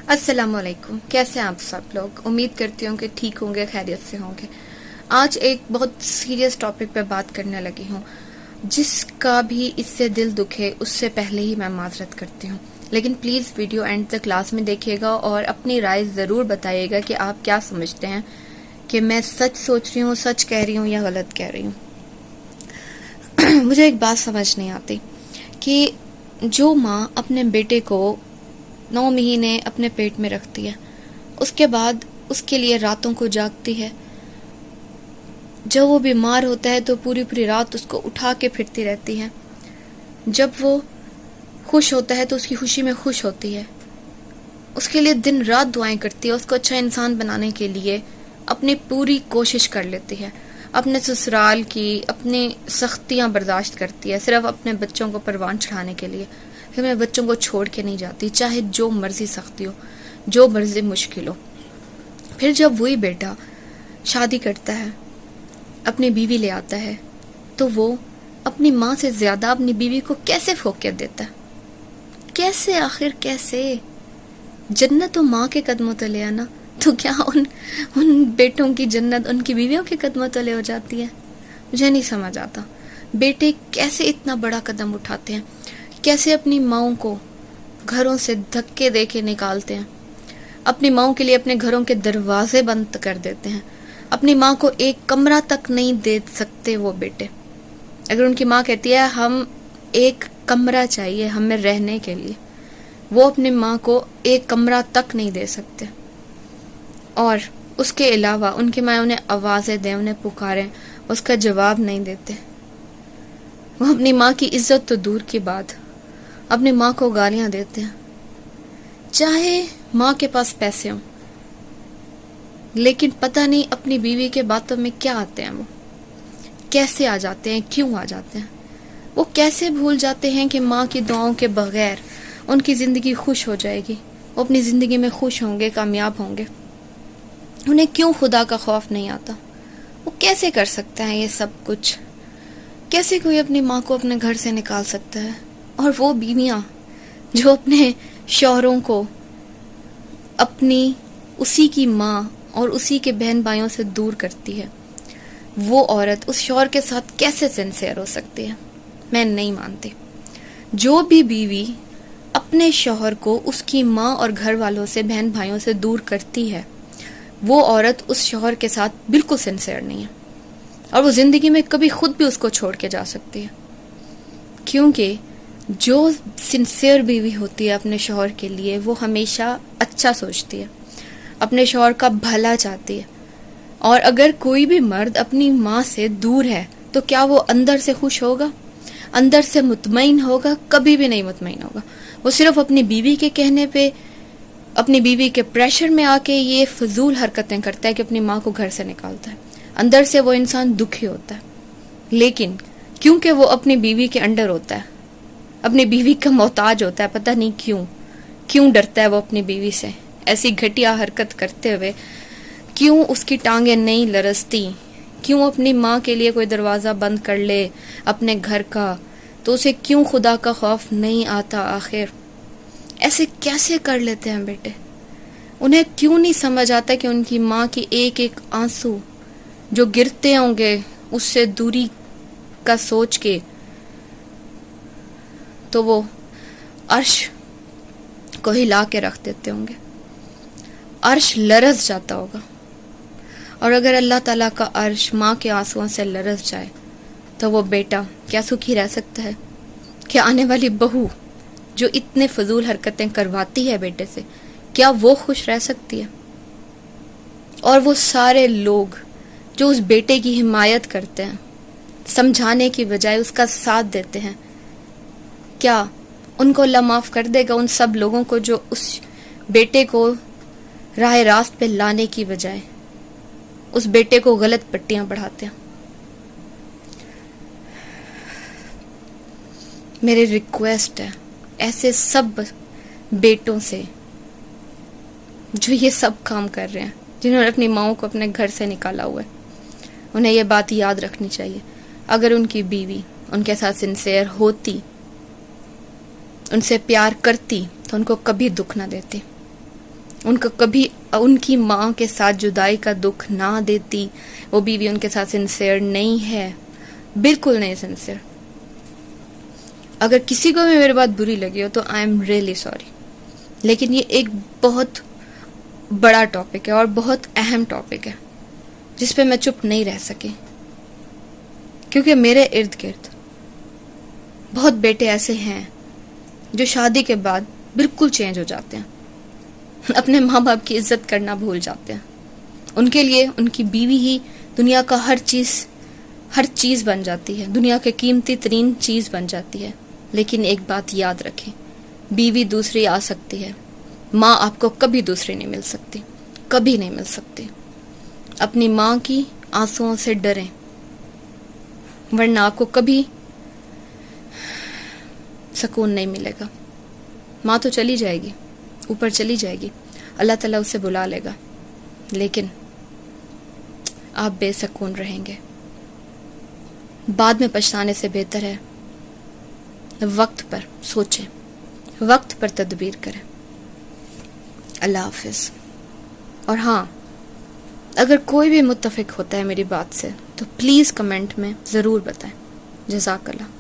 अस्सलाम वालेकुम। कैसे हैं आप सब लोग? उम्मीद करती हूँ कि ठीक होंगे, खैरियत से होंगे। आज एक बहुत सीरियस टॉपिक पे बात करने लगी हूँ। जिसका भी इससे दिल दुखे उससे पहले ही मैं माजरत करती हूँ, लेकिन प्लीज़ वीडियो एंड तक क्लास में देखिएगा और अपनी राय ज़रूर बताइएगा कि आप क्या समझते हैं कि मैं सच सोच रही हूँ, सच कह रही हूँ या गलत कह रही हूँ। मुझे एक बात समझ नहीं आती कि जो माँ अपने बेटे को 9 महीने अपने पेट में रखती है, उसके बाद उसके लिए रातों को जागती है। जब वो बीमार होता है तो पूरी पूरी रात उसको उठा के फिरती रहती है। जब वो खुश होता है तो उसकी खुशी में खुश होती है, उसके लिए दिन रात दुआएं करती है, उसको अच्छा इंसान बनाने के लिए अपनी पूरी कोशिश कर लेती है। अपने ससुराल की अपनी सख्तियां बर्दाश्त करती है सिर्फ अपने बच्चों को परवान चढ़ाने के लिए कि मैं बच्चों को छोड़ के नहीं जाती, चाहे जो मर्जी सख्ती हो, जो मर्जी मुश्किल हो। फिर जब वही बेटा शादी करता है, अपनी बीवी ले आता है, तो वो अपनी माँ से ज़्यादा अपनी बीवी को कैसे फोकियत देता है? कैसे? आखिर कैसे? जन्नत तो माँ के कदमों तले है ना, तो क्या उन बेटों की जन्नत उनकी बीवियों के कदमों तले हो जाती है? मुझे नहीं समझ आता। बेटे कैसे इतना बड़ा कदम उठाते हैं, कैसे अपनी माँओं को घरों से धक्के दे के निकालते हैं, अपनी माँओं के लिए अपने घरों के दरवाजे बंद कर देते हैं। अपनी माँ को एक कमरा तक नहीं दे सकते वो बेटे। अगर उनकी माँ कहती है हम एक कमरा चाहिए हमें रहने के लिए, वो अपनी माँ को एक कमरा तक नहीं दे सकते। और उसके अलावा उनकी माँ उन्हें आवाज़ें दें, उन्हें पुकारें, उसका जवाब नहीं देते। वो अपनी माँ की इज्जत तो दूर की बात, अपनी माँ को गालियाँ देते हैं। चाहे माँ के पास पैसे हों, लेकिन पता नहीं अपनी बीवी के बातों में क्या आते हैं। वो कैसे आ जाते हैं, क्यों आ जाते हैं? वो कैसे भूल जाते हैं कि माँ की दुआओं के बगैर उनकी ज़िंदगी खुश हो जाएगी, वो अपनी ज़िंदगी में खुश होंगे, कामयाब होंगे। उन्हें क्यों खुदा का खौफ नहीं आता? वो कैसे कर सकते हैं ये सब कुछ? कैसे कोई अपनी माँ को अपने घर से निकाल सकता है? और वो बीवियाँ जो अपने शौहरों को अपनी उसी की माँ और उसी के बहन भाइयों से दूर करती है, वो औरत उस शौहर के साथ कैसे सिंसियर हो सकती है? मैं नहीं मानती। जो भी बीवी अपने शौहर को उसकी माँ और घर वालों से, बहन भाइयों से दूर करती है, वो औरत उस शौहर के साथ बिल्कुल सिंसियर नहीं है, और वो जिंदगी में कभी खुद भी उसको छोड़ के जा सकती है। क्योंकि जो सिंसियर बीवी होती है अपने शौहर के लिए, वो हमेशा अच्छा सोचती है, अपने शौहर का भला चाहती है। और अगर कोई भी मर्द अपनी माँ से दूर है तो क्या वो अंदर से खुश होगा, अंदर से मुतमईन होगा? कभी भी नहीं मुतमईन होगा। वो सिर्फ अपनी बीवी के कहने पे, अपनी बीवी के प्रेशर में आके ये फजूल हरकतें करता है कि अपनी माँ को घर से निकालता है। अंदर से वो इंसान दुखी होता है, लेकिन क्योंकि वो अपनी बीवी के अंडर होता है, अपनी बीवी का मोहताज होता है, पता नहीं क्यों डरता है वो अपनी बीवी से। ऐसी घटिया हरकत करते हुए क्यों उसकी टांगें नहीं लरसती? क्यों अपनी माँ के लिए कोई दरवाज़ा बंद कर ले अपने घर का, तो उसे क्यों खुदा का खौफ नहीं आता? आखिर ऐसे कैसे कर लेते हैं बेटे? उन्हें क्यों नहीं समझ आता कि उनकी माँ की एक एक आंसू जो गिरते होंगे उससे दूरी का सोच के, तो वो अर्श को हिला के रख देते होंगे, अर्श लरस जाता होगा। और अगर अल्लाह ताला का अर्श माँ के आंसुओं से लरस जाए तो वो बेटा क्या सुखी रह सकता है? क्या आने वाली बहू जो इतने फजूल हरकतें करवाती है बेटे से, क्या वो खुश रह सकती है? और वो सारे लोग जो उस बेटे की हिमायत करते हैं, समझाने की बजाय उसका साथ देते हैं, क्या उनको अल्लाह माफ़ कर देगा? उन सब लोगों को जो उस बेटे को राह रास्त पे लाने की बजाय उस बेटे को गलत पट्टियां पढ़ाते हैं। मेरी रिक्वेस्ट है ऐसे सब बेटों से जो ये सब काम कर रहे हैं, जिन्होंने अपनी माँओं को अपने घर से निकाला हुआ है, उन्हें ये बात याद रखनी चाहिए। अगर उनकी बीवी उनके साथ सिंसियर होती, उनसे प्यार करती, तो उनको कभी दुख ना देती। ان کو کبھی ان کی ماں کے ساتھ جدائی کا دکھ نہ دیتی. وہ بیوی ان کے ساتھ سنسیئر نہیں ہے, بالکل نہیں سنسیئر. اگر کسی کو بھی میری بات بری لگی ہو تو آئی ایم ریئلی سوری. لیکن یہ ایک بہت بڑا ٹاپک ہے اور بہت اہم ٹاپک ہے جس پہ میں چپ نہیں رہ سکی, کیونکہ میرے ارد گرد بہت بیٹے ایسے ہیں جو شادی کے بعد بالکل چینج ہو جاتے ہیں, اپنے ماں باپ کی عزت کرنا بھول جاتے ہیں. ان کے لیے ان کی بیوی ہی دنیا کا ہر چیز بن جاتی ہے, دنیا کی قیمتی ترین چیز بن جاتی ہے. لیکن ایک بات یاد رکھیں, بیوی دوسری آ سکتی ہے, ماں آپ کو کبھی دوسری نہیں مل سکتی, کبھی نہیں مل سکتی. اپنی ماں کی آنسوؤں سے ڈریں, ورنہ آپ کو کبھی سکون نہیں ملے گا. ماں تو چلی جائے گی, اوپر چلی جائے گی, اللہ تعالیٰ اسے بلا لے گا, لیکن آپ بے سکون رہیں گے. بعد میں پچھتانے سے بہتر ہے وقت پر سوچیں, وقت پر تدبیر کریں. اللہ حافظ. اور ہاں, اگر کوئی بھی متفق ہوتا ہے میری بات سے تو پلیز کمنٹ میں ضرور بتائیں. جزاک اللہ.